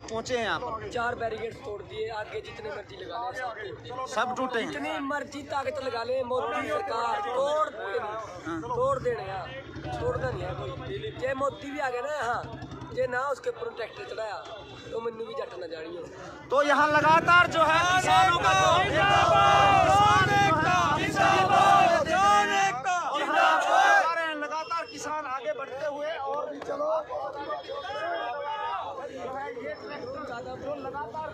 पहुंचे हैं यहाँ पर? 4 बैरिकेड तोड़ दिए, आगे जितने मर्जी लगा ले, सब टूटे हैं। जितनी मर्जी ताकत लगा ले, मोदी सरकार तोड़ देने यहाँ, तोड़ना नहीं है कोई। जे मोदी भी आ गया ना यहाँ, जे ना उसके ऊपर ट्रैक्टर चढ़ाया तो मैनू भी जट न जानी हो। तो यहाँ लगातार जो है किसानों का लगातार किसान आगे बढ़ते हुए और भी चलो ये ट्रैक्टर लगातार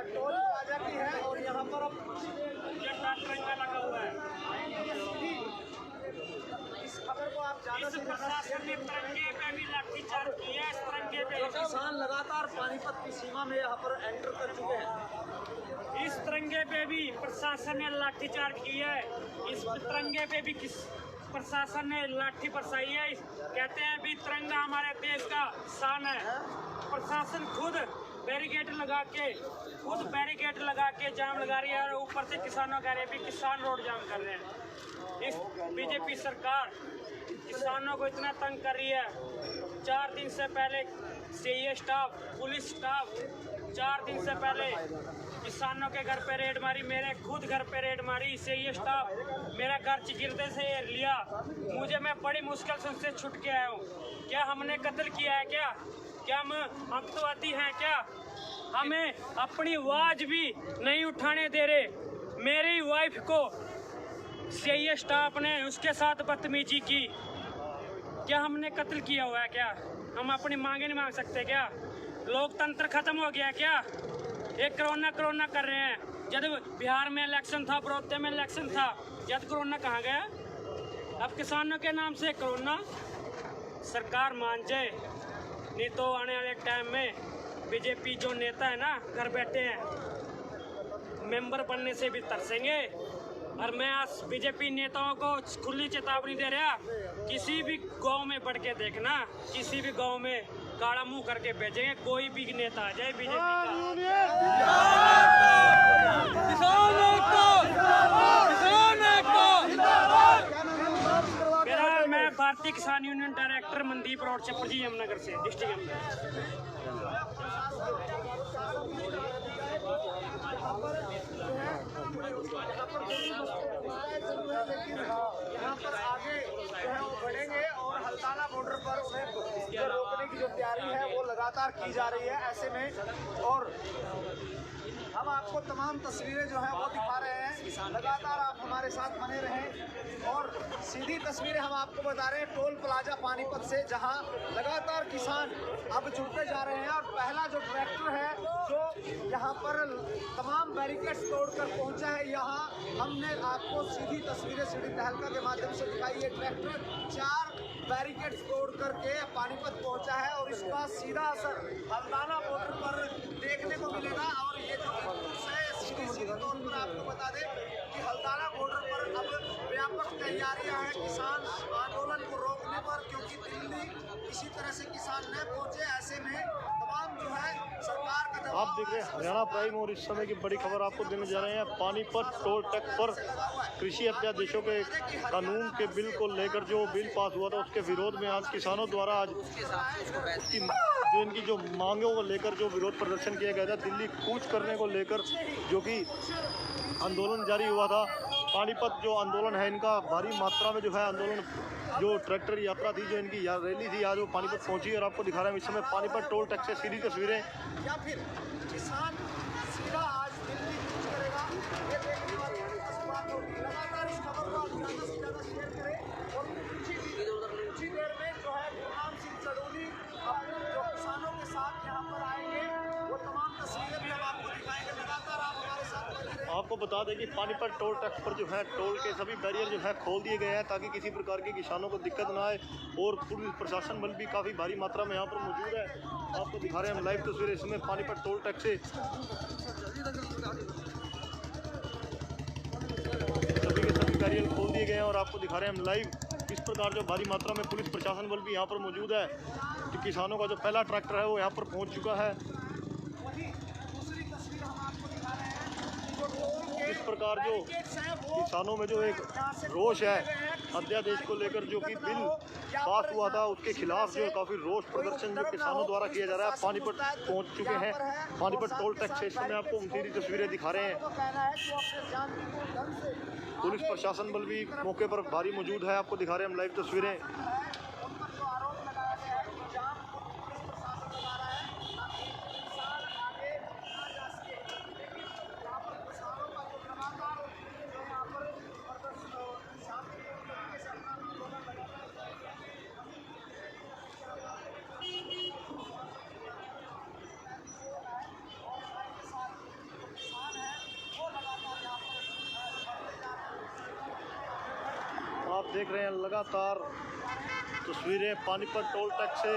टोल प्लाजा की है और यहाँ पर अब लगा हुआ है। इस खबर को आप ज्यादा से ज्यादा किसान लगातार पानीपत की सीमा में यहाँ पर एंटर कर चुके हैं। इस तिरंगे पे भी प्रशासन ने लाठीचार्ज किया है। इस तिरंगे पे भी प्रशासन ने लाठी बरसाई है। कहते हैं भी तिरंगा हमारे देश का शान है। प्रशासन खुद बैरिकेड लगा के जाम लगा रही है और ऊपर से किसानों कह रहे हैं भी किसान रोड जाम कर रहे हैं। इस बीजेपी सरकार किसानों को इतना तंग कर रही है। 4 दिन से पहले सीए स्टाफ, पुलिस स्टाफ 4 दिन से पहले किसानों के घर पे रेड मारी, मेरे खुद घर पे रेड मारी। सीए स्टाफ मेरा घर चिगिरदे से लिया। मुझे, मैं बड़ी मुश्किल से उससे छुट के आया हूँ। क्या हमने कत्ल किया है? क्या हम आतंकवादी हैं? क्या हमें अपनी आवाज भी नहीं उठाने दे रहे? मेरी वाइफ को सीए स्टाफ ने उसके साथ बदतमीजी की। क्या हमने कत्ल किया हुआ है? क्या हम अपनी मांगे नहीं मांग सकते? क्या लोकतंत्र खत्म हो गया? क्या एक कोरोना कर रहे हैं। जब बिहार में इलेक्शन था, बड़ौदा में इलेक्शन था, जब कोरोना कहाँ गया? अब किसानों के नाम से कोरोना। सरकार मान जाए, नहीं तो आने वाले टाइम में बीजेपी जो नेता है ना, घर बैठे हैं, मेंबर बनने से भी तरसेंगे। और मैं आज बीजेपी नेताओं को खुली चेतावनी दे रहा, किसी भी गांव में बढ़ के देखना, किसी भी गांव में काला मुंह करके भेजेंगे। कोई भी नेता आ जाए बीजेपी का। मैं भारतीय किसान यूनियन डायरेक्टर मनदीप रोड चपरजी यमुनानगर से, डिस्ट्रिक्ट यमुनानगर। यहाँ पर आगे जो है वो बढ़ेंगे और हल्दाना बॉर्डर पर उन्हें रोकने की जो तैयारी है वो लगातार की जा रही है। ऐसे में और हम आपको तमाम तस्वीरें जो है वो दिखा रहे हैं। लगातार आप हमारे साथ बने रहें और सीधी तस्वीरें हम आपको बता रहे हैं टोल प्लाजा पानीपत से, जहां लगातार किसान अब जुड़ते जा रहे हैं। और पहला जो ट्रैक्टर है जो यहाँ पर तमाम बैरिकेड्स तोड़कर पहुंचा है, यहाँ हमने आपको सीधी तस्वीरें सीधी तहलका के माध्यम से दिखाई। ये ट्रैक्टर 4 बैरिकेड्स तोड़ करके पानीपत पहुंचा है और इसका सीधा असर हल्दाना बॉर्डर पर देखने को मिलेगा। और ये जो सीधी तौर पर आपको बता दें कि हल्दाना बॉर्डर पर अब व्यापक तैयारियां हैं किसान आंदोलन को रोकने पर, क्योंकि दिल्ली किसी तरह से किसान न पहुंचे। ऐसे में तमाम जो है सरकार का आप देख रहे हैं हरियाणा प्राइम और इस समय की बड़ी खबर आपको देने जा रहे हैं। पानीपत टोल टैक्स पर कृषि अध्यादेशों के कानून के बिल को लेकर जो बिल पास हुआ था उसके विरोध में आज किसानों द्वारा आज जो इनकी जो मांगों को लेकर जो विरोध प्रदर्शन किया गया था, दिल्ली कूच करने को लेकर जो कि आंदोलन जारी हुआ था। पानीपत जो आंदोलन है इनका भारी मात्रा में जो है आंदोलन, जो ट्रैक्टर यात्रा थी, जो इनकी रैली थी, आज वो पानीपत पहुंची और आपको दिखा रहे हैं इस समय पानीपत टोल टैक्स से सीधी तस्वीरें। या फिर किसान सीधा आज दिल्ली कूच करेगा, ये देखने वाली बात होगी। लगातार इस खबर को आप ज़्यादा से ज़्यादा शेयर करें और कुछ ही देर में जो है गुरनाम सिंह सडोली अपने जो किसानों के साथ यहाँ पर आएंगे, वो तमाम तस्वीरें आपको बता दें कि पानीपत टोल टैक्स पर जो है टोल के सभी बैरियर जो है खोल दिए गए हैं ताकि किसी प्रकार के किसानों को दिक्कत ना आए और पुलिस प्रशासन बल भी काफ़ी भारी मात्रा में यहाँ पर मौजूद है। आपको दिखा रहे हैं हम लाइव तस्वीरें इसमें पानीपत टोल टैक्स से सभी के सभी बैरियर खोल दिए गए हैं और आपको दिखा रहे हैं हम लाइव किस प्रकार जो भारी मात्रा में पुलिस प्रशासन बल भी यहाँ पर मौजूद है। तो किसानों का जो पहला ट्रैक्टर है वो यहाँ पर पहुँच चुका है। इस प्रकार जो किसानों में जो एक रोष है अध्यादेश को लेकर जो कि बिल पास हुआ था उसके खिलाफ जो काफ़ी रोष प्रदर्शन जो किसानों द्वारा किया जा रहा है पानीपत पहुंच चुके हैं। पानीपत टोल टैक्स स्टेशन में आपको सीधी तस्वीरें दिखा रहे हैं। पुलिस प्रशासन बल भी मौके पर भारी मौजूद है। आपको दिखा रहे हैं हम लाइव तस्वीरें। आप देख रहे हैं लगातार तस्वीरें पानीपत टोल टैक्स से।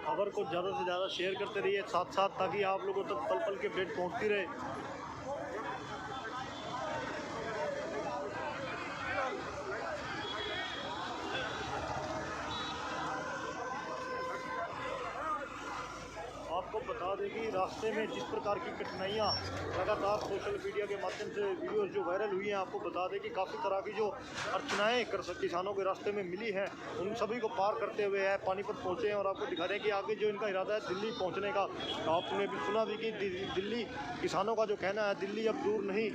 खबर को ज़्यादा से ज़्यादा शेयर करते रहिए साथ साथ ताकि आप लोगों तक पल पल के अपडेट पहुंचती रहे। आपको बता दें कि रास्ते में जिस प्रकार की कठिनाइयाँ लगातार सोशल मीडिया के माध्यम से वीडियोस जो वायरल हुई हैं, आपको बता दें कि काफ़ी तरह की जो अर्चनाएँ किसानों के रास्ते में मिली हैं उन सभी को पार करते हुए है पानीपत पहुँचे हैं। और आपको दिखा रहे हैं कि आगे जो इनका इरादा है दिल्ली पहुँचने का। आपने भी सुना भी कि दिल्ली किसानों का जो कहना है दिल्ली अब दूर नहीं।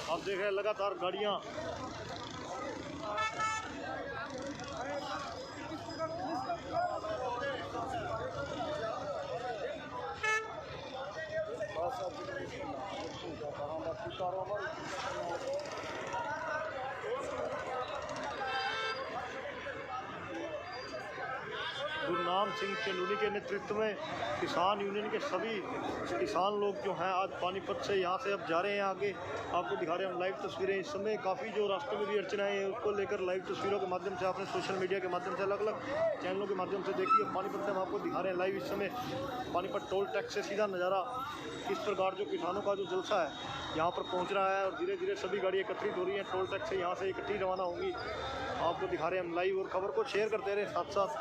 आप देख रहे हैं लगातार गाड़ियाँ गुरनाम सिंह चंदूनी के नेतृत्व में किसान यूनियन के सभी किसान लोग जो हैं आज पानीपत से यहाँ से अब जा रहे हैं आगे। आपको दिखा रहे हैं हम लाइव तस्वीरें। इस समय काफ़ी जो रास्ते में भी अर्चनाएँ हैं उसको लेकर लाइव तस्वीरों के माध्यम से आपने सोशल मीडिया के माध्यम से अलग अलग चैनलों के माध्यम से देखिए। पानीपत से हम आपको दिखा रहे हैं लाइव इस समय पानीपत टोल टैक्स से सीधा नज़ारा किस प्रकार जो किसानों का जो जलसा है यहाँ पर पहुँच रहा है। और धीरे धीरे सभी गाड़ी एकत्रित हो रही हैं टोल टैक्स से यहाँ से इकट्ठी रवाना होंगी। आपको दिखा रहे हैं हम लाइव और खबर को शेयर करते रहे साथ साथ।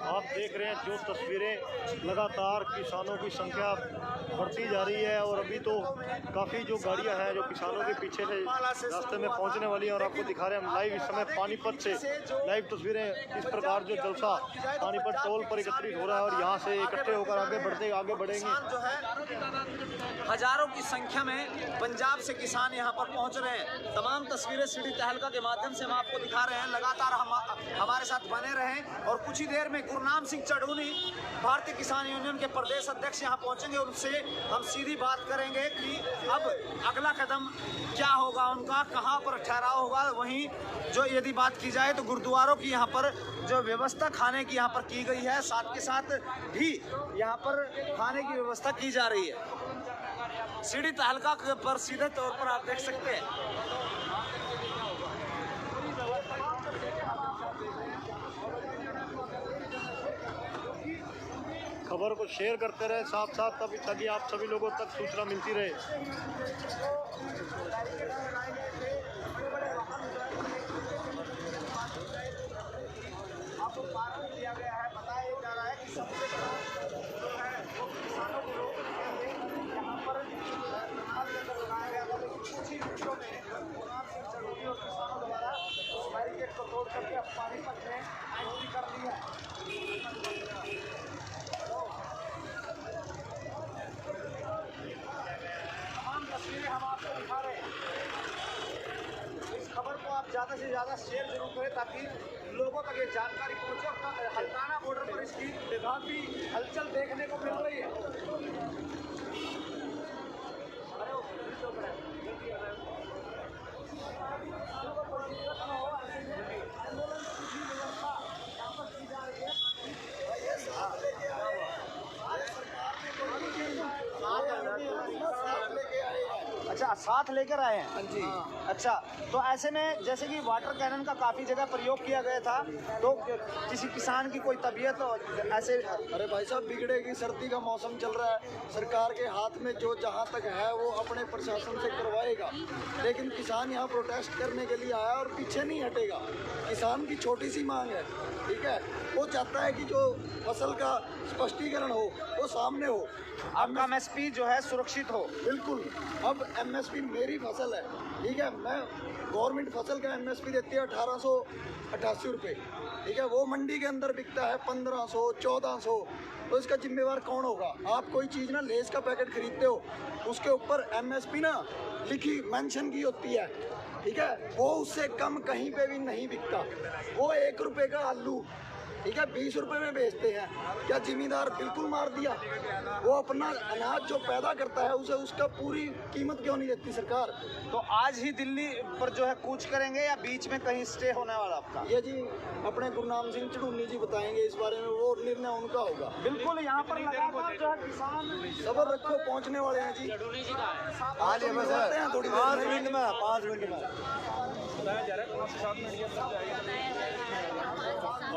आप देख रहे हैं जो तस्वीरें लगातार किसानों की संख्या बढ़ती जा रही है और अभी तो काफ़ी जो गाड़ियां हैं जो किसानों के पीछे से रास्ते में पहुंचने वाली हैं। और आपको दिखा रहे हैं हम लाइव इस समय पानीपत से लाइव तस्वीरें। इस प्रकार जो जलसा पानीपत टोल पर एकत्रित हो रहा है और यहाँ से इकट्ठे होकर आगे बढ़ेंगे। जो है हजारों की संख्या में पंजाब से किसान यहाँ पर पहुँच रहे हैं। तमाम तस्वीरें सीढ़ी तहलका के माध्यम से हम आपको दिखा रहे हैं। लगातार हमारे साथ बने रहें और कुछ ही देर में गुरनाम सिंह चढ़ूनी भारतीय किसान यूनियन के प्रदेश अध्यक्ष यहाँ पहुँचेंगे। उनसे हम सीधी बात करेंगे कि अब अगला कदम क्या होगा उनका, कहाँ पर ठहराव होगा। वहीं जो यदि बात की जाए तो गुरुद्वारों की यहाँ पर जो व्यवस्था खाने की यहाँ पर की गई है, साथ के साथ भी यहाँ पर खाने की व्यवस्था की जा रही है। सीढ़ी तहलका पर सीधे तौर पर आप देख सकते हैं। खबर को शेयर करते रहे साथ साथ तभी ताकि आप सभी लोगों तक सूचना मिलती रहे। किया गया है, बताया जा रहा है कि सबसे बड़ा जो है वो किसानों को रोकने के लिए यहाँ पर लगाया गया था, लेकिन कुछ ही मिनटों में गुरनाम सिंह चढ़ूनी और किसानों द्वारा उस बैरिकेड को तोड़ करके अब पानीपत में एंट्री कर दी है। तमाम तस्वीरें हम आपको दिखा रहे हैं। इस खबर को आप ज़्यादा से ज़्यादा शेयर जरूर करें ताकि लोगों तक ये जानकारी पहुंचे। और हल्द्वानी बॉर्डर पर इसकी काफी हलचल देखने को मिल रही है। अच्छा, साथ लेकर आए हैं। हाँ जी। अच्छा, तो ऐसे में जैसे कि वाटर कैनन का काफ़ी जगह प्रयोग किया गया था, तो किसी किसान की कोई तबीयत ऐसे? अरे भाई साहब, बिगड़ेगी, सर्दी का मौसम चल रहा है, सरकार के हाथ में जो जहाँ तक है वो अपने प्रशासन से करवाएगा, लेकिन किसान यहाँ प्रोटेस्ट करने के लिए आया और पीछे नहीं हटेगा। किसान की छोटी सी मांग है, ठीक है, वो चाहता है कि जो फसल का स्पष्टीकरण हो वो सामने हो, आपका एमएसपी जो है सुरक्षित हो। बिल्कुल। अब एमएसपी मेरी फसल है, ठीक है, मैं गवर्नमेंट फसल का एमएसपी देती है 1888 रुपये, ठीक है, वो मंडी के अंदर बिकता है 1500 1400, तो इसका जिम्मेवार कौन होगा? आप कोई चीज़ ना लेस का पैकेट खरीदते हो, उसके ऊपर एमएसपी ना लिखी मेंशन की होती है, ठीक है, वो उससे कम कहीं पे भी नहीं बिकता। वो 1 रुपये का आलू, ठीक है, 20 रुपये में बेचते हैं। क्या जिम्मेदार बिल्कुल मार दिया? वो अपना अनाज जो पैदा करता है उसे उसका पूरी कीमत क्यों नहीं देती सरकार? तो आज ही दिल्ली पर जो है कूच करेंगे या बीच में कहीं स्टे होने वाला आपका? ये जी अपने गुरनाम सिंह चढ़ूनी जी बताएंगे इस बारे में, वो निर्णय उनका होगा। बिल्कुल, यहाँ पर लगातार जो है किसान सबर रखो, पहुँचने वाले हैं जी। आज हैं थोड़ी 5 मिनट में 5 मिनट में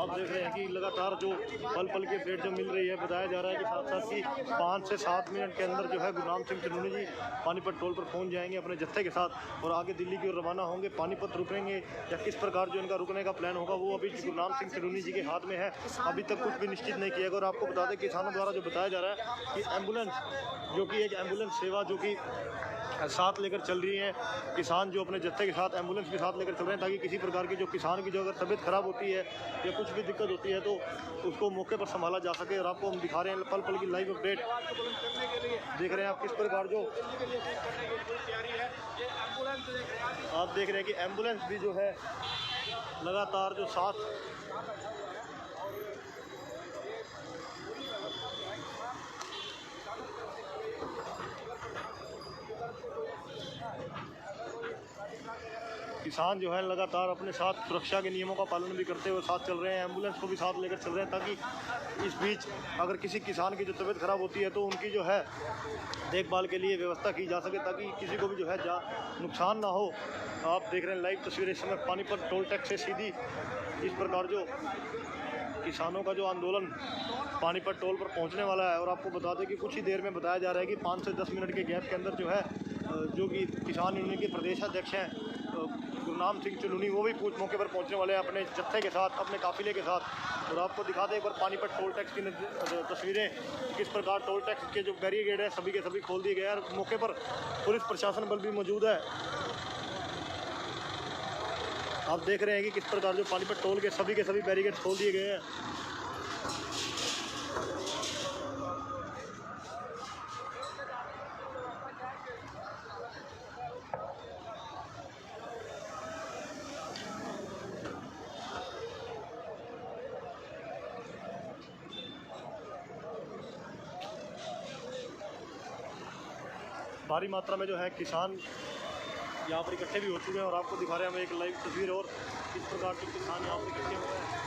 आप देख रहे हैं कि लगातार जो पल पल की अपडेट जो मिल रही है, बताया जा रहा है कि साथ साथ कि 5 से 7 मिनट के अंदर जो है गुरनाम सिंह चढ़ूनी जी पानीपत टोल पर पहुंच जाएंगे अपने जत्थे के साथ और आगे दिल्ली की ओर रवाना होंगे। पानीपत रुकेंगे या किस प्रकार जो इनका रुकने का प्लान होगा वो अभी गुरनाम सिंह चढ़ूनी जी के हाथ में है, अभी तक कुछ भी निश्चित नहीं किया गया। और आपको बता दें किसानों द्वारा जो बताया जा रहा है कि एम्बुलेंस जो कि एक एम्बुलेंस सेवा जो कि साथ लेकर चल रही है, किसान जो अपने जत्थे के साथ एम्बुलेंस के साथ लेकर चल रहे हैं ताकि किसी प्रकार की जो किसान की जो अगर तबीयत खराब होती है या कुछ भी दिक्कत होती है तो उसको मौके पर संभाला जा सके। और आपको हम दिखा रहे हैं पल पल की लाइव अपडेट, देख रहे हैं आप किस प्रकार जो आप देख रहे हैं कि एम्बुलेंस भी जो है लगातार जो साथ किसान जो है लगातार अपने साथ सुरक्षा के नियमों का पालन भी करते हुए साथ चल रहे हैं, एम्बुलेंस को भी साथ लेकर चल रहे हैं ताकि इस बीच अगर किसी किसान की जो तबीयत खराब होती है तो उनकी जो है देखभाल के लिए व्यवस्था की जा सके ताकि किसी को भी जो है नुकसान ना हो। आप देख रहे हैं लाइव तस्वीरें इस समय पानीपत टोल टैक्स से सीधी इस प्रकार जो किसानों का जो आंदोलन पानीपत टोल पर पहुंचने वाला है। और आपको बता दें कि कुछ ही देर में बताया जा रहा है कि 5 से 10 मिनट के गैप के अंदर जो है जो कि किसान यूनियन के प्रदेश अध्यक्ष हैं गुरनाम सिंह चढ़ूनी वो भी मौके पर पहुंचने वाले हैं अपने जत्थे के साथ, अपने काफिले के साथ। और आपको दिखा दें एक बार पानीपत टोल टैक्स की तस्वीरें, किस प्रकार टोल टैक्स के जो बैरिकेड है सभी के सभी खोल दिए गए हैं और मौके पर पुलिस प्रशासन बल भी मौजूद है। आप देख रहे हैं कि किस प्रकार जो पानीपत टोल के सभी बैरिकेड खोल दिए गए हैं। भारी मात्रा में जो है किसान यहाँ पर इकट्ठे भी हो चुके हैं और आपको दिखा रहे हैं हम एक लाइव तस्वीर और किस प्रकार के किसान यहाँ पर इकट्ठे हुए हैं।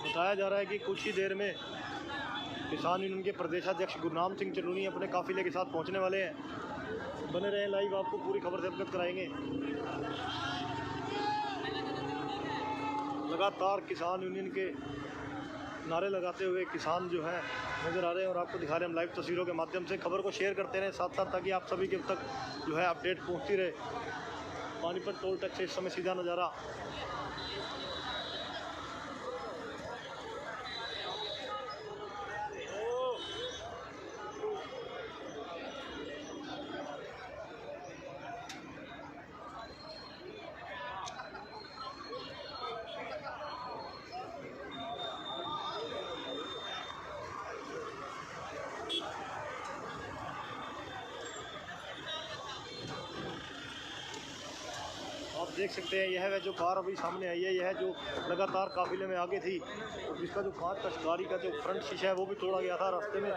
बताया जा रहा है कि कुछ ही देर में किसान यूनियन के प्रदेशाध्यक्ष गुरनाम सिंह चन्नूनी अपने काफिले के साथ पहुंचने वाले हैं। बने रहें लाइव, आपको पूरी खबर से अवगत कराएंगे। लगातार किसान यूनियन के नारे लगाते हुए किसान जो है नज़र आ रहे हैं और आपको दिखा रहे हैं हम लाइव तस्वीरों के माध्यम से। खबर को शेयर करते रहें साथ साथ, ताकि आप सभी के तक जो है अपडेट पहुँचती रहे। पानीपत टोल टैक्स से इस समय सीधा नज़ारा। आप देख सकते हैं यह वह जो कार अभी सामने आई है, यह जो लगातार काफिले में आगे थी और जिसका जो कांच का गाड़ी का जो फ्रंट शीशा है वो भी तोड़ा गया था रास्ते में।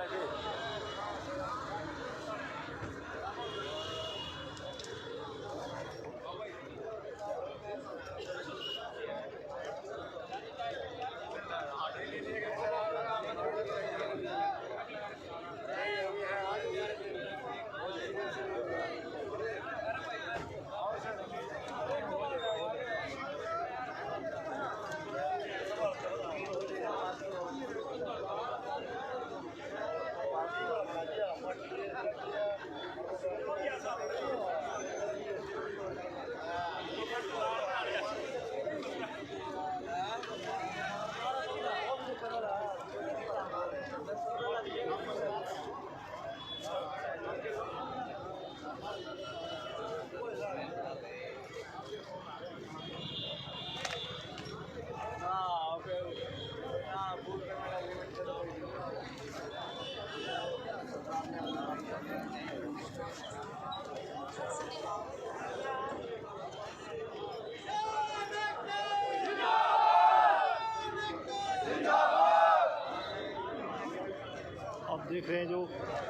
आप देख रहे हैं जो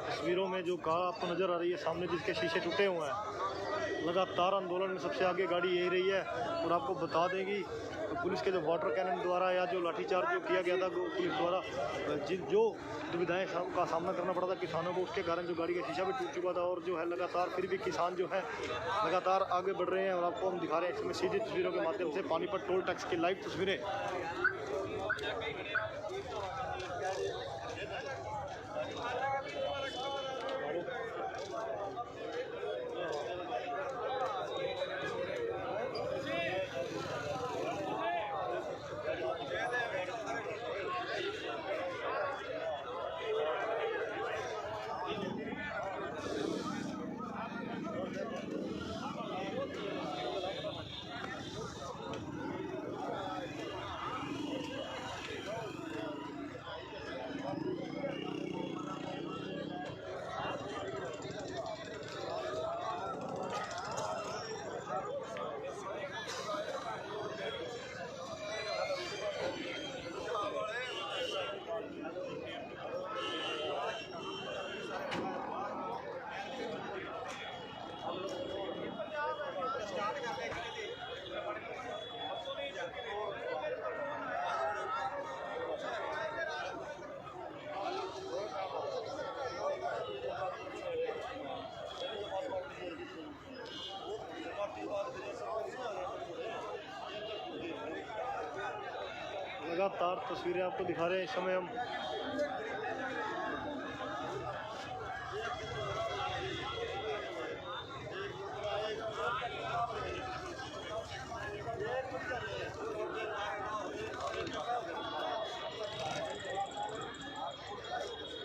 तस्वीरों में जो कार आपको नज़र आ रही है सामने, जिसके शीशे टूटे हुए हैं। लगातार आंदोलन में सबसे आगे गाड़ी यही रही है और आपको बता देंगी तो पुलिस के जो वाटर कैनन द्वारा या जो लाठीचार्ज जो किया गया था पुलिस द्वारा, जो दुविधाएं का सामना करना पड़ा था किसानों को, उसके कारण जो गाड़ी का शीशा भी टूट चुका था। और जो है लगातार फिर भी किसान जो है लगातार आगे बढ़ रहे हैं और आपको हम दिखा रहे हैं इसमें सीधी तस्वीरों के माध्यम से पानीपत टोल टैक्स की लाइव तस्वीरें। लगातार तस्वीरें आपको दिखा रहे हैं इस समय हम।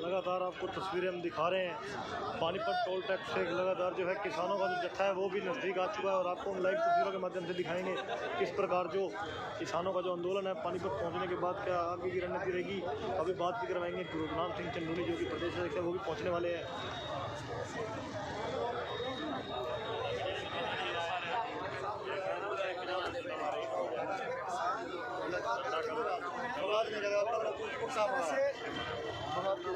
लगातार आपको तस्वीरें हम दिखा रहे हैं पानीपत टोल टैक्स से लगातार जो है किसानों का जो जत्था है वो भी नज़दीक आ चुका है और आपको हम लाइव तस्वीरों के माध्यम से दिखाएंगे किस प्रकार जो किसानों का जो आंदोलन है पानीपत पहुंचने के बाद क्या आगे की रणनीति रहेगी। अभी बात भी करवाएंगे गुरनाम सिंह चंदूनी जो कि प्रदेश अध्यक्ष है वो भी पहुँचने वाले हैं। यहाँ की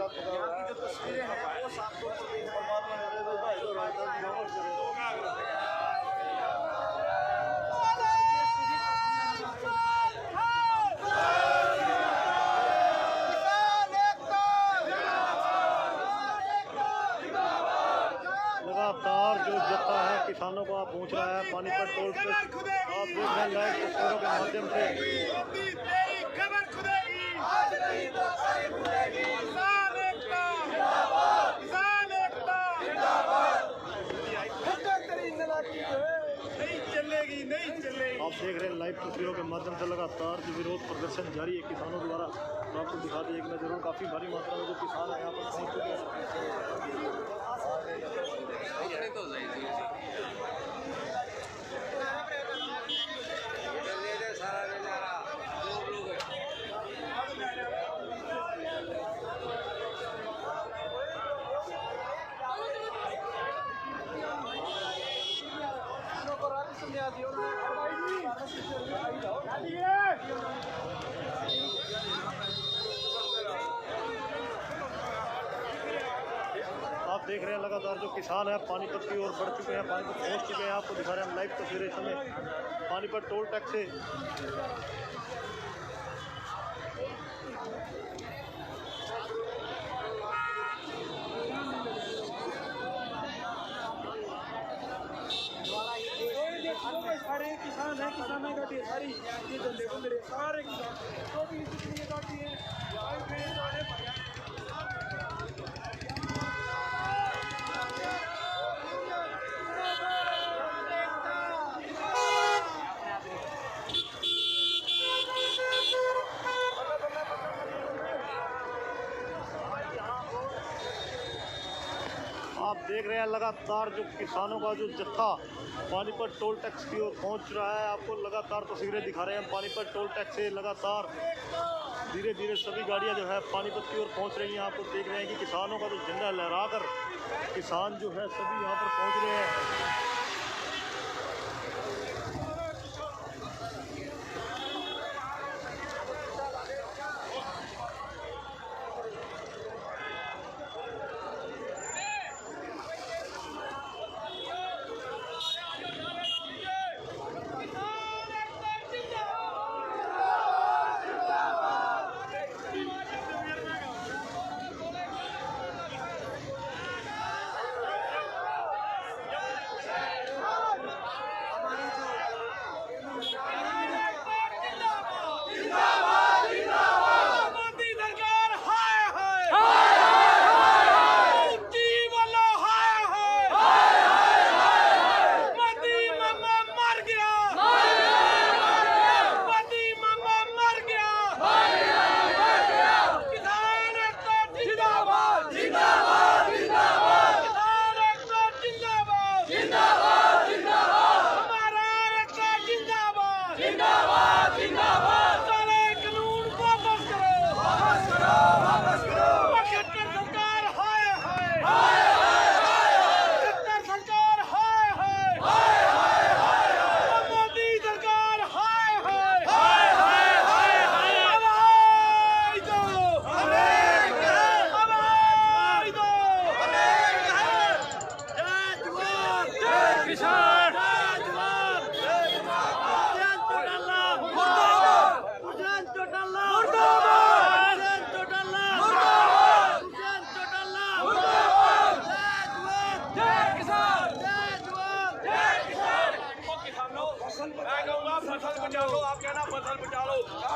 जो तस्वीरें हैं वो साफ तौर पर देख लगातार जो जत्था है किसानों का पहुंच रहा है पानीपत टोल पे। आप देख रहे हैं लाइव तस्वीरों के माध्यम से। आप देख रहे हैं लाइव तस्वीरों के माध्यम से लगातार जो विरोध प्रदर्शन जारी है किसानों द्वारा। तो आपको दिखा दिए एक नज़र काफ़ी भारी मात्रा में जो किसान है यहाँ पर पहुँच चुके हैं। आप देख रहे हैं लगातार जो किसान है पानीपत की ओर बढ़ चुके हैं, पानीपत पहुंच चुके हैं। आपको दिखा रहे हैं हम लाइव तस्वीरें इस समय पानीपत टोल टैक्स से। सारे किसान हैं, किसानों का सारी ये धंधे को मेरे सारे किसान तो भी इसलिए काटती है। आप देख रहे हैं लगातार जो किसानों का जो जत्था पानीपत टोल टैक्स की ओर पहुंच रहा है। आपको लगातार तस्वीरें दिखा रहे हैं पानीपत टोल टैक्स से। लगातार धीरे धीरे सभी गाड़ियां जो है पानीपत की ओर पहुंच रही हैं। आपको देख रहे हैं कि किसानों का जो झंडा लहराकर किसान जो है सभी यहाँ पर पहुंच रहे हैं।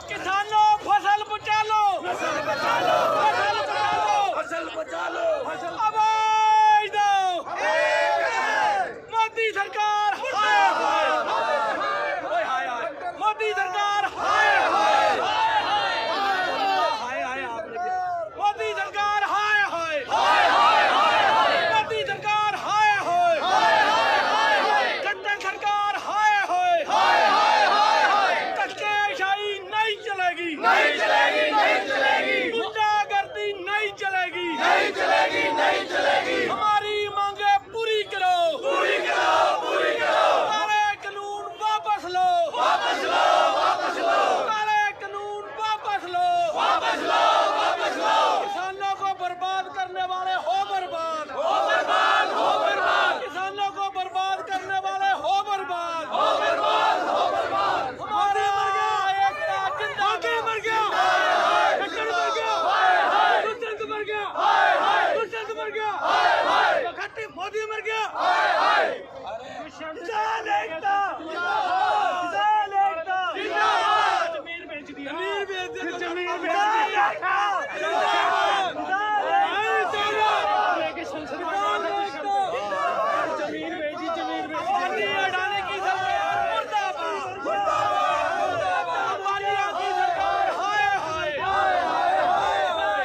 किसानों फसल बचा लो, फसल बचा लो, फसल बचा लो, फसल बचा लो, आवाज दो, मोदी सरकार हाय हाय, मोदी सरकार हाय हाय, मोदी सरकार हाय हाय, मोदी सरकार हाय हाय, खट्टर सरकार हाय हाय, धक्केशाही नहीं चलेगी, नहीं चलेगी, नहीं चलेगी, गुंडागर्दी नहीं चलेगी, नहीं चलेगी, नहीं चलेगी, हमारी मांगे पूरी करो, पूरी करो, पूरी करो, काले कानून वापस लो, वापस लो, वापस लो, काले कानून वापस लो, वापस लो, वापस लो, किसानों को बर्बाद करने वाले हो बर्बाद, हो बर्बाद, हो बर्बाद, किसानों को बर्बाद करने वाले हो बर्बाद, हो बर्बाद, हो बर्बाद, हमारे मर गया एक जिंदा मर गया, खट्टर मर गया, दुष्यंत मर गया, दुष्यंत मर गया, खट्टी मोदी मर गया, किसान एकता, किसान एकता, जमीन बेच दी, जमीन बेच दी, जमीन बेच दी, जमीन बेची, जमीन बेची, हटाने की सरकार मुर्दाबाद, मुर्दाबाद, अंबानियों की सरकार हाय हाय,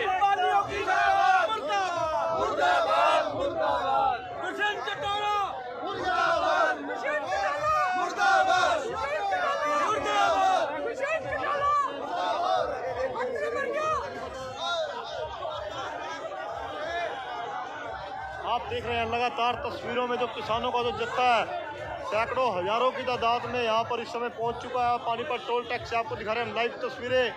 अंबानियों की सरकार मुर्दाबाद, मुर्दाबाद, मुर्दाबाद, दुष्यंत चौटाला मुर्दाबाद, दुष्यंत चौटाला मुर्दाबाद, दुष्यंत चौटाला मुर्दाबाद, दुष्यंत चौटाला मर गया। आप देख रहे हैं लगातार तस्वीरों में जो किसानों का जो जत्था है सैकड़ों हजारों की तादाद में यहाँ पर इस समय पहुँच चुका है। पानीपत टोल टैक्स से आपको दिखा रहे हैं लाइव तस्वीरें।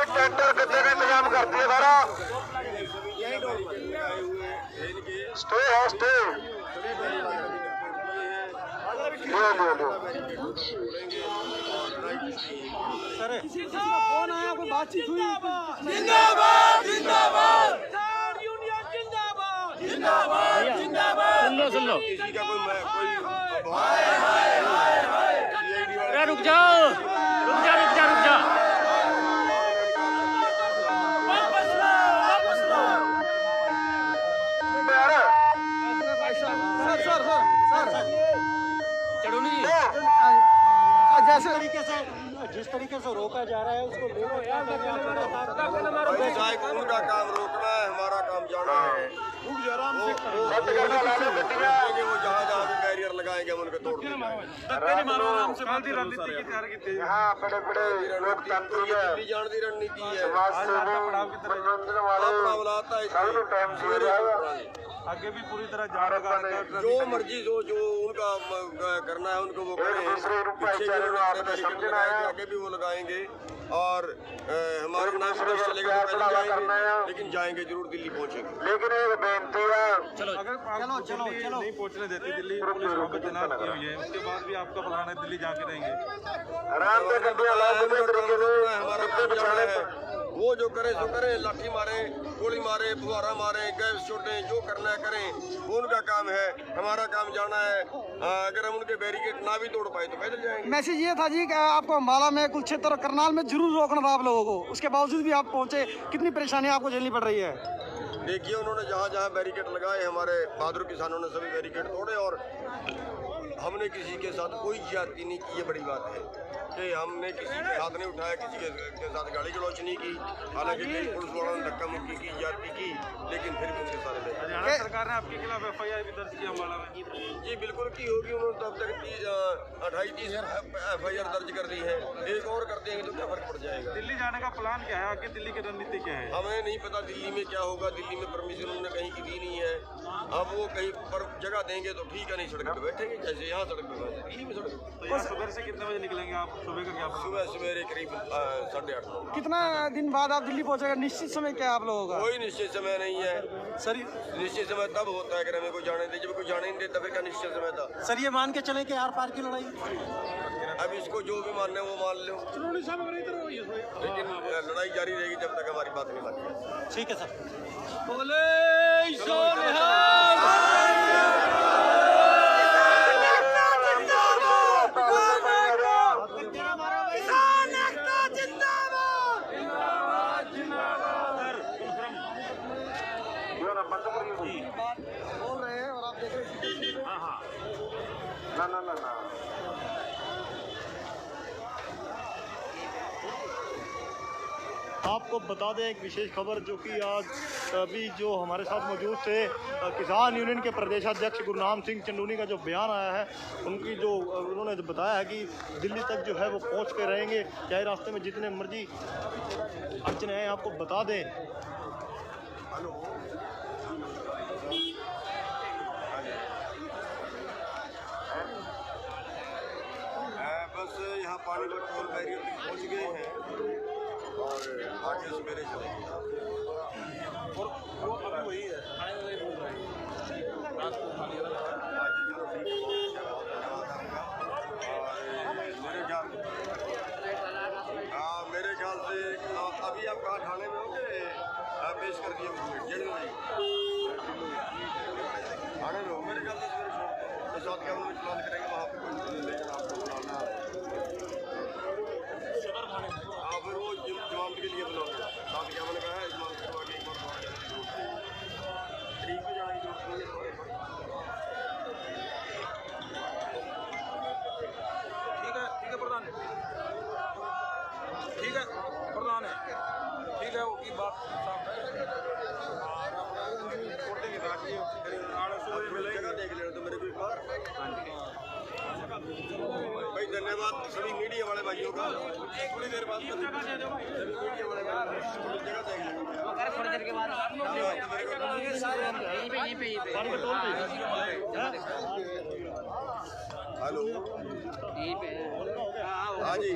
ट्रैक्टर कितने का इंतजाम करती है सारा स्टे है स्टे फोन आया, कोई बातचीत हुई? जिंदाबाद, जिंदाबाद, किसान यूनियन जिंदाबाद, जिंदाबाद, जिंदाबाद, सुन लो किसी का कोई रुक जाओ, रुक जा, रुक जा, रुक जा, वापस लो, वापस लो, सर चढ़ूनी जी, जिस तरीके से रोका जा रहा है उसको लेकर क्या उनका काम रोकना है, हमारा काम जाना है। रुक जा, आराम से वो जहाँ जहाँ भी बैरियर लगाएंगे हम उनको तोड़ देंगे। यहाँ बड़े बड़े लोकतंत्र है, दिल्ली जाने की रणनीति है, समाज सेवी मनोरंजन वाले बुलाता है सब टाइम सवेरे आगे भी पूरी तरह जा रहा है। जो मर्जी जो जो उनका करना है उनको वो करें। दूसरे रूप में पीछे चैनल जो आपने बैरिकेड समझना लगाए थे, है। आगे भी वो लगाएंगे और हमारा नाम दूसरे प्रदेश चलेगा तो बढ़ावा पहले करना है। जाएंगे, लेकिन जाएंगे जरूर, दिल्ली पहुंचेंगे। लेकिन एक बेनती है, अगर आपको दिल्ली नहीं पहुंचने देती, दिल्ली पुलिस वहाँ पे तैनात की हुई है, उसके बाद भी आपका प्लान है दिल्ली जाके रहेंगे। आराम से गड्डियां लाओ दूसरे तरीके से हमारा कुत्ते बिछाने पर। वो जो करे सो करे, लाठी मारे, गोली मारे, फुहारा मारे, गैस छोड़े, जो करना है करें, वो उनका काम है। हमारा काम जाना है। अगर हम उनके बैरिकेड ना भी तोड़ पाए तो पैदल जाएंगे। मैसेज ये था जी कि आपको अम्बाला में, कुरुक्षेत्र और करनाल में जरूर रोकना था आप लोगों को, उसके बावजूद भी आप पहुंचे, कितनी परेशानी आपको झेलनी पड़ रही है? देखिए, उन्होंने जहाँ जहाँ बैरिकेड लगाए, हमारे बहादुर किसानों ने सभी बैरिकेड तोड़े और हमने किसी के साथ कोई ज्यादती नहीं की। ये बड़ी बात है कि हमने किसी के हाथ नहीं उठाया, किसी के साथ गाड़ी गलौच नहीं की। हालांकि कई पुलिस वालों ने धक्का मुक्की की, ज्यादती की, लेकिन फिर भी उनके सारे बैठे। हरियाणा सरकार ने आपके खिलाफ FIR भी दर्ज किया अम्बाला में। जी बिल्कुल की होगी, उन्होंने तो अब तक 28-30 FIR दर्ज कर दी है, एक और कर देंगे तो क्या फर्क पड़ जाएगा। दिल्ली जाने का प्लान क्या है? आगे दिल्ली की रणनीति क्या है? हमें नहीं पता दिल्ली में क्या होगा, दिल्ली में परमिशन उन्होंने कहीं की दी नहीं है। अब वो कहीं पर जगह देंगे तो ठीक है, नहीं सड़क पे बैठेंगे जैसे यहाँ सड़क पे बैठे दिल्ली में सड़क। तो यहाँ सुबह से कितने बजे निकलेंगे आप? सुबह का क्या? सुबह सवेरे करीब 8:30। कितना दिन बाद आप दिल्ली पहुंचेगा? निश्चित समय क्या आप लोगों का? कोई निश्चित समय नहीं है सर। निश्चित समय तब होता है अगर हमें कोई जाने दे, जब कोई जाने नहीं देता फिर क्या निश्चित समय था। सर ये मान के चले कि आर पार की लड़ाई? अब इसको जो भी मानना है वो मान लो, लेकिन लड़ाई जारी रहेगी जब तक हमारी बात नहीं मानी। ठीक है सर। बोल रहे हैं और आप देख रहे हैं। ना आपको बता दें एक विशेष खबर जो कि आज अभी जो हमारे साथ मौजूद थे किसान यूनियन के प्रदेशाध्यक्ष गुरनाम सिंह चंदूनी का जो बयान आया है, उनकी जो उन्होंने बताया है कि दिल्ली तक जो है वो पहुंच के रहेंगे, चाहे रास्ते में जितने मर्जी अड़चने हैं। आपको बता दें बस यहाँ पानी टोल बैरियर तक पहुँच गए हैं और आगे सवेरे चलेंगे। और वो अभी वही है। मेरे ख्याल से अभी आप कहाँ थाने में होंगे? पेश कर दिए जेल में थाने में हो। मेरे ख्याल से साथ के हम लोग चलान करेंगे वहाँ पे कोई लेकिन आपको बुलाना फिर वो जमानत के लिए बुलाऊंगा। साथ क्या मैंने कहा है जमानत करवा के एक बार तरीक में जाने की जरूरत नहीं है। ठीक है प्रधान, ठीक है प्रधान है, ठीक है वो की बात साफ है। जगह देख लेना तो मेरे को एक बार। भाई धन्यवाद सभी मीडिया वाले भाइयों का। थोड़ी देर बाद मीडिया वाले जगह देख लेना थोड़ी देर के बाद। हेलो हाँ जी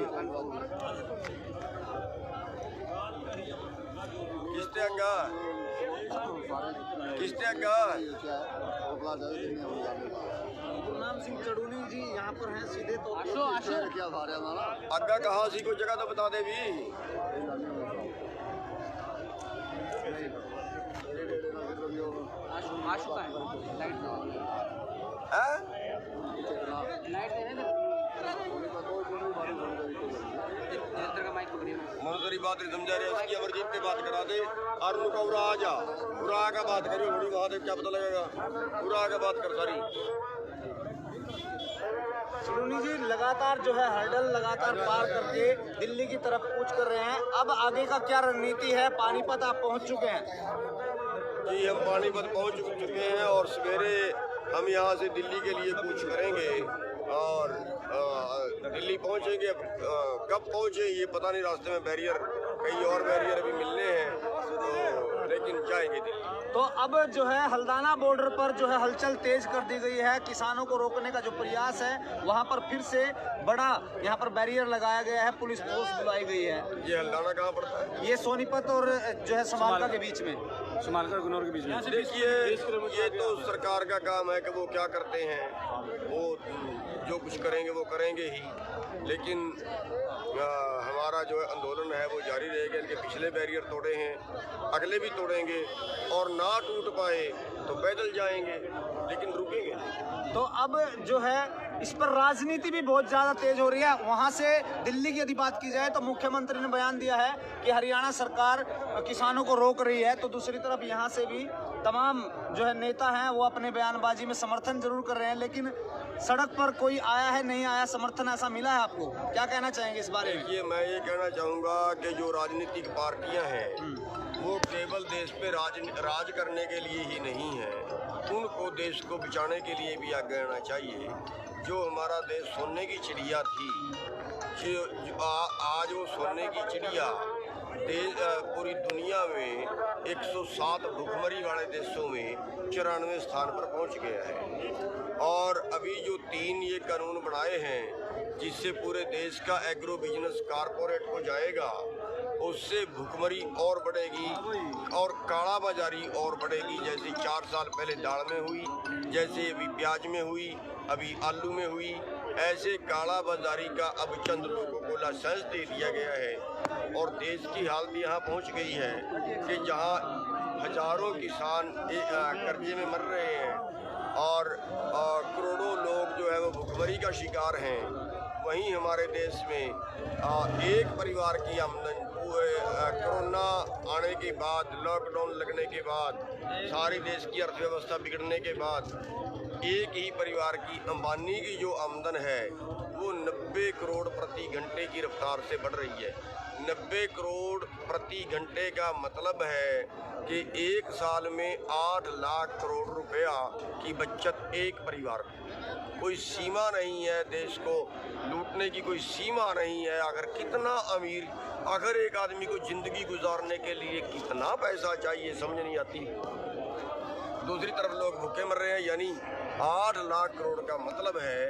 किसने आगा गुरनाम सिंह चंदूनी जी यहाँ पर हैं सीधे तो आगा कहाँ सी कोई जगह तो बता दे भी। मनोदरी बात नहीं समझा रहे, उसकी अमरजीत पे बात करा दे और उनका उरा आ जा, उरा का बात करियो थोड़ी वहाँ से क्या पता लगेगा। उरा का बात कर सारी। चंदूनी जी लगातार जो है हर्डल लगातार पार करके दिल्ली की तरफ कूच कर रहे हैं। अब आगे का क्या रणनीति है? पानीपत आप पहुंच चुके हैं? जी हम पानीपत पहुंच चुके हैं और सवेरे हम यहाँ से दिल्ली के लिए कूच करेंगे और दिल्ली पहुंचेंगे। कब पहुंचे ये पता नहीं, रास्ते में बैरियर कई और बैरियर भी मिलने हैं तो लेकिन जाएंगे दिल्ली। तो अब जो है हल्दाना बॉर्डर पर जो है हलचल तेज कर दी गई है। किसानों को रोकने का जो प्रयास है वहां पर फिर से बड़ा यहाँ पर बैरियर लगाया गया है, पुलिस फोर्स बुलाई गई है। ये हल्दाना कहाँ पड़ता है? ये सोनीपत और जो है समालका के बीच में, समालका गुनौर के बीच में। देखिए ये तो सरकार का काम है कि वो क्या करते हैं, वो जो कुछ करेंगे वो करेंगे ही, लेकिन हमारा जो आंदोलन है वो जारी रहेगा। इनके पिछले बैरियर तोड़े हैं, अगले भी तोड़ेंगे और ना टूट पाए तो पैदल जाएंगे लेकिन रुकेंगे। तो अब जो है इस पर राजनीति भी बहुत ज़्यादा तेज हो रही है। वहाँ से दिल्ली की यदि बात की जाए तो मुख्यमंत्री ने बयान दिया है कि हरियाणा सरकार किसानों को रोक रही है, तो दूसरी तरफ यहाँ से भी तमाम जो है नेता हैं वो अपने बयानबाजी में समर्थन जरूर कर रहे हैं, लेकिन सड़क पर कोई आया है नहीं आया समर्थन ऐसा मिला है आपको? क्या कहना चाहेंगे इस बारे में? देखिए मैं ये कहना चाहूँगा कि जो राजनीतिक पार्टियाँ हैं वो केवल देश पे राज करने के लिए ही नहीं है, उनको देश को बचाने के लिए भी आगे आना चाहिए। जो हमारा देश सोने की चिड़िया थी, आज वो सोने की चिड़िया पूरी दुनिया में 107 भुखमरी वाले देशों में 94 स्थान पर पहुंच गया है। और अभी जो 3 ये कानून बनाए हैं जिससे पूरे देश का एग्रो बिजनेस कारपोरेट हो जाएगा, उससे भुखमरी और बढ़ेगी और काला बाजारी और बढ़ेगी। जैसे 4 साल पहले दाल में हुई, जैसे अभी प्याज में हुई, अभी आलू में हुई, ऐसे काला बाजारी का अब चंद लोगों को लाइसेंस दे दिया गया है। और देश की हालत यहाँ पहुँच गई है कि जहाँ हजारों किसान कर्जे में मर रहे हैं और करोड़ों लोग जो है वो भुखमरी का शिकार हैं, वहीं हमारे देश में एक परिवार की आमदन कोरोना आने के बाद, लॉकडाउन लगने के बाद, सारी देश की अर्थव्यवस्था बिगड़ने के बाद एक ही परिवार की अंबानी की जो आमदन है वो 90 करोड़ प्रति घंटे की रफ्तार से बढ़ रही है। 90 करोड़ प्रति घंटे का मतलब है कि एक साल में 8 लाख करोड़ रुपया की बचत एक परिवार को। कोई सीमा नहीं है, देश को लूटने की कोई सीमा नहीं है। अगर कितना अमीर, अगर एक आदमी को जिंदगी गुजारने के लिए कितना पैसा चाहिए समझ नहीं आती। दूसरी तरफ लोग भूखे मर रहे हैं, यानी 8 लाख करोड़ का मतलब है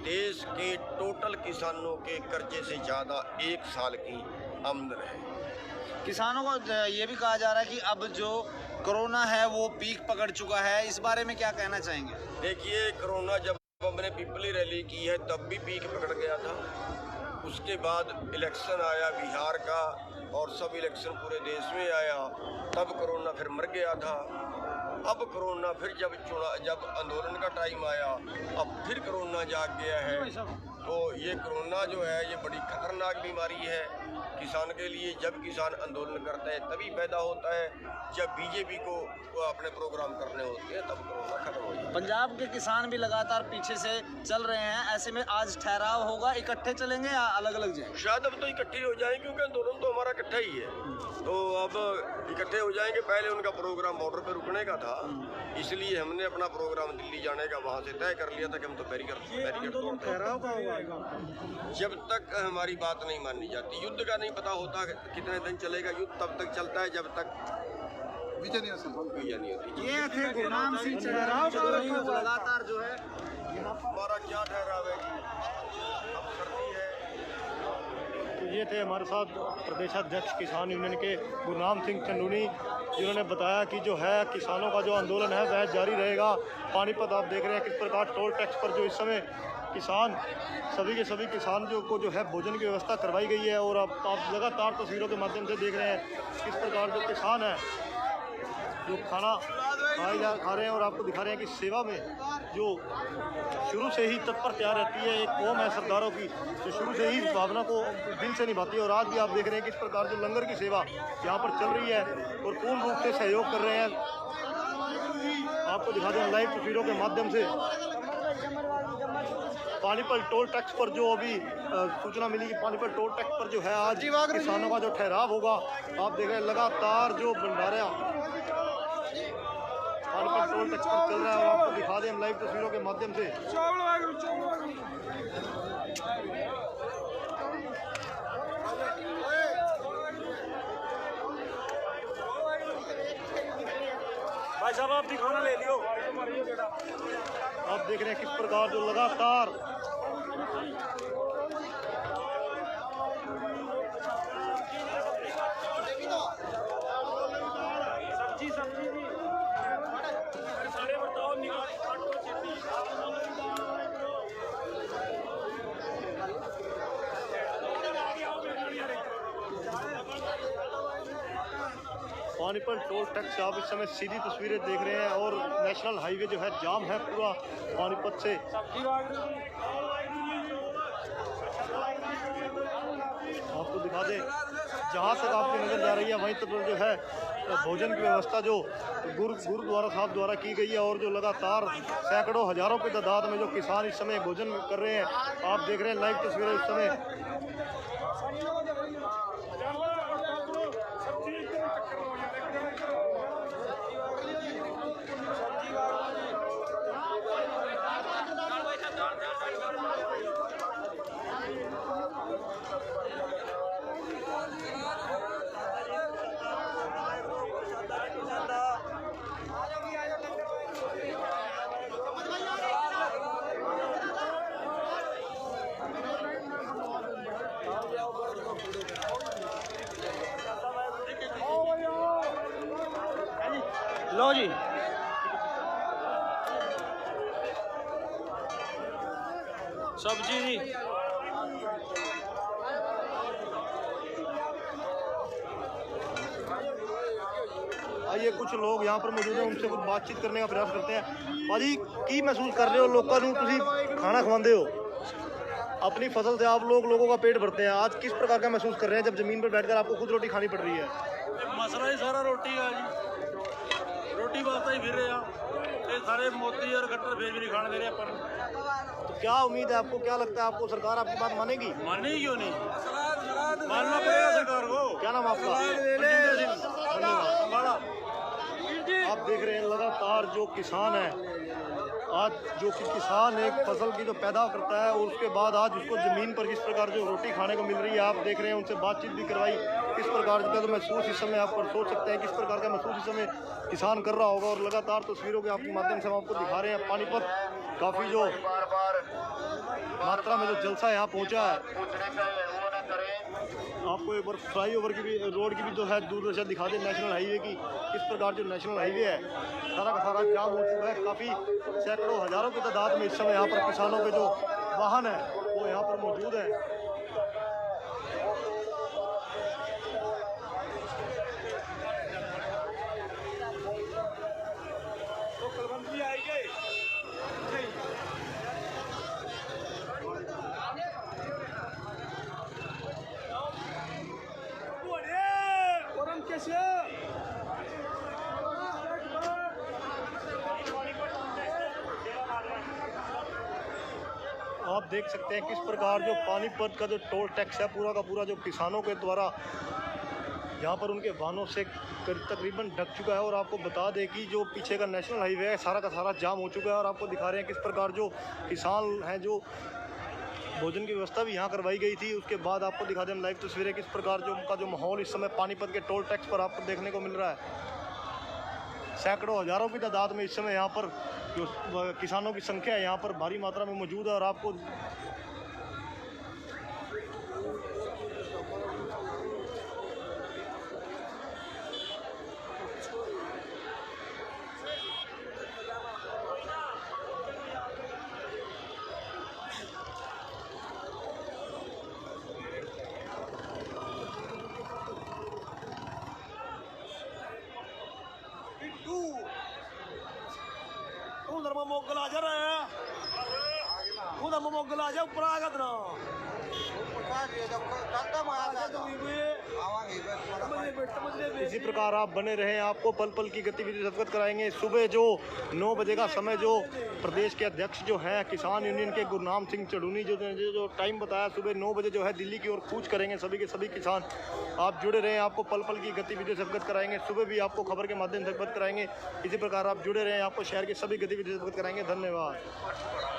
देश के टोटल किसानों के कर्जे से ज़्यादा एक साल की आमदन है। किसानों को ये भी कहा जा रहा है कि अब जो कोरोना है वो पीक पकड़ चुका है, इस बारे में क्या कहना चाहेंगे? देखिए, कोरोना जब हमने पीपली रैली की है तब भी पीक पकड़ गया था। उसके बाद इलेक्शन आया बिहार का और सब इलेक्शन पूरे देश में आया, तब कोरोना फिर मर गया था। अब कोरोना फिर जब आंदोलन का टाइम आया, अब फिर कोरोना जाग गया है। तो ये कोरोना जो है ये बड़ी खतरनाक बीमारी है किसान के लिए। जब किसान आंदोलन करता है तभी पैदा होता है, जब बीजेपी को अपने प्रोग्राम करने होते हैं तब कोरोना खत्म हो जाता है। पंजाब के किसान भी लगातार पीछे से चल रहे हैं, ऐसे में आज ठहराव होगा, इकट्ठे चलेंगे या अलग अलग जाएंगे? शायद अब तो इकट्ठे हो जाएंगे क्योंकि आंदोलन तो हमारा इकट्ठा ही है, तो अब इकट्ठे हो जाएंगे। पहले उनका प्रोग्राम बॉर्डर पे रुकने का था, इसलिए हमने अपना प्रोग्राम दिल्ली जाने का वहाँ से तय कर लिया था कि हम तो बैरिकेड तोड़ते। जब तक हमारी बात नहीं मानी जाती, युद्ध का नहीं पता होता कितने दिन चलेगा युद्ध, तब तक चलता है जब तक विजय नहीं होती। ये थे गुरनाम सिंह लगातार जो है हमारा क्या ठहराव है जी, अब सर्दी है। तो ये थे हमारे साथ प्रदेशाध्यक्ष किसान यूनियन के गुरनाम सिंह चंदूनी, जिन्होंने बताया कि जो है किसानों का जो आंदोलन है वह जारी रहेगा। पानीपत आप देख रहे हैं किस प्रकार टोल टैक्स पर जो इस समय किसान सभी के सभी किसान को जो है भोजन की व्यवस्था करवाई गई है। और आप लगातार तस्वीरों के माध्यम से देख रहे हैं किस प्रकार जो किसान है जो खाना खा रहे हैं और आपको दिखा रहे हैं कि सेवा में जो शुरू से ही तत्पर तैयार रहती है। एक कौम है सरदारों की जो शुरू से ही इस भावना को दिल से निभाती है। और आज भी आप देख रहे हैं किस प्रकार जो लंगर की सेवा यहाँ पर चल रही है और पूर्ण रूप से सहयोग कर रहे हैं। आपको दिखा दें लाइव तस्वीरों के माध्यम से पानीपत टोल टैक्स पर जो अभी सूचना मिली कि पानीपत टोल टैक्स पर जो है आज किसानों का जो ठहराव होगा। आप देख रहे हैं लगातार जो भंडारा पानीपत टोल टैक्स पर चल रहा है और आपको दिखा दें हम लाइव तस्वीरों के माध्यम से। भाई साहब आप भी खाना ले लियो। आप देख रहे हैं किस प्रकार जो लगातार सब्जी भी सारे बताओ पानीपत टोल टैक्स आप इस समय सीधी तस्वीरें देख रहे हैं और नेशनल हाईवे जो है जाम है पूरा पानीपत से। आपको दिखा दें जहाँ तक आपकी नज़र जा रही है वहीं तक जो है भोजन की व्यवस्था जो गुरुद्वारा साहब द्वारा की गई है। और जो लगातार सैकड़ों हजारों की तादाद में जो किसान इस समय भोजन कर रहे हैं। आप देख रहे हैं लाइव तस्वीरें इस समय। लो जी सब्जी जी आइए कुछ लोग यहाँ पर मौजूद हैं, उनसे कुछ बातचीत करने का प्रयास करते हैं। भाजी की महसूस कर रहे हो, लोगों ਨੂੰ ਤੁਸੀਂ खाना खवाते हो, अपनी फसल से आप लोगों का पेट भरते हैं, आज किस प्रकार का महसूस कर रहे हैं जब जमीन पर बैठकर आपको खुद रोटी खानी पड़ रही है? मसला ही सारा रोटी का जी, रोटी वास्ते ही फिर रहे हैं, सारे मोदी और खट्टर फिर भी नहीं खाने दे रहे अपन। तो क्या उम्मीद है आपको, क्या लगता है आपको सरकार आपकी बात मानेगी? मानेगी क्यों नहीं, मानना पड़ेगा सरकार को। क्या नाम आपका? धन्यवाद। आप देख रहे हैं लगातार जो किसान है, आज जो कि किसान एक फसल की जो पैदा करता है और उसके बाद आज उसको ज़मीन पर किस प्रकार जो रोटी खाने को मिल रही है, आप देख रहे हैं, उनसे बातचीत भी करवाई, किस प्रकार का तो महसूस इस समय आप पर सोच सकते हैं किस प्रकार का महसूस इस समय किसान कर रहा होगा। और लगातार तस्वीरों के आपके माध्यम से हम आपको दिखा रहे हैं पानीपत काफ़ी जो मात्रा में जो जलसा यहाँ पहुँचा है। आपको एक बार फ्लाईओवर की भी, रोड की भी जो है दूरदर्शन दिखा दें, नेशनल हाईवे की, किस प्रकार जो नेशनल हाईवे है सारा का सारा जाम हो चुका है। काफ़ी सैकड़ों हज़ारों की तादाद में इस समय यहाँ पर किसानों के जो वाहन है वो यहाँ पर मौजूद है। आप देख सकते हैं किस प्रकार जो पानीपत का जो टोल टैक्स है पूरा का पूरा जो किसानों के द्वारा यहाँ पर उनके वाहनों से तकरीबन ढक चुका है। और आपको बता दें कि जो पीछे का नेशनल हाईवे है सारा का सारा जाम हो चुका है। और आपको दिखा रहे हैं किस प्रकार जो किसान हैं, जो भोजन की व्यवस्था भी यहाँ करवाई गई थी, उसके बाद आपको दिखा दें लाइव तस्वीरें किस प्रकार जो उनका जो माहौल इस समय पानीपत के टोल टैक्स पर आपको देखने को मिल रहा है। सैकड़ों हज़ारों की तादाद में इस समय यहाँ पर जो किसानों की संख्या है यहाँ पर भारी मात्रा में मौजूद है। और आपको मोगल आ जा रहा है, मोगल आ जा ऊपर आ गया इसी प्रकार आप बने रहें, आपको पल पल की गतिविधि से अवगत कराएंगे। सुबह जो 9 बजे का समय जो प्रदेश के अध्यक्ष जो हैं किसान यूनियन के गुरनाम सिंह चढ़ूनी जो टाइम बताया, सुबह 9 बजे जो है दिल्ली की ओर कूच करेंगे सभी के सभी किसान। आप जुड़े रहें, आपको पल पल की गतिविधि से अवगत कराएंगे, सुबह भी आपको खबर के माध्यम से अवगत कराएंगे। इसी प्रकार आप जुड़े रहें, आपको शहर की सभी गतिविधि से अवगत कराएंगे। धन्यवाद।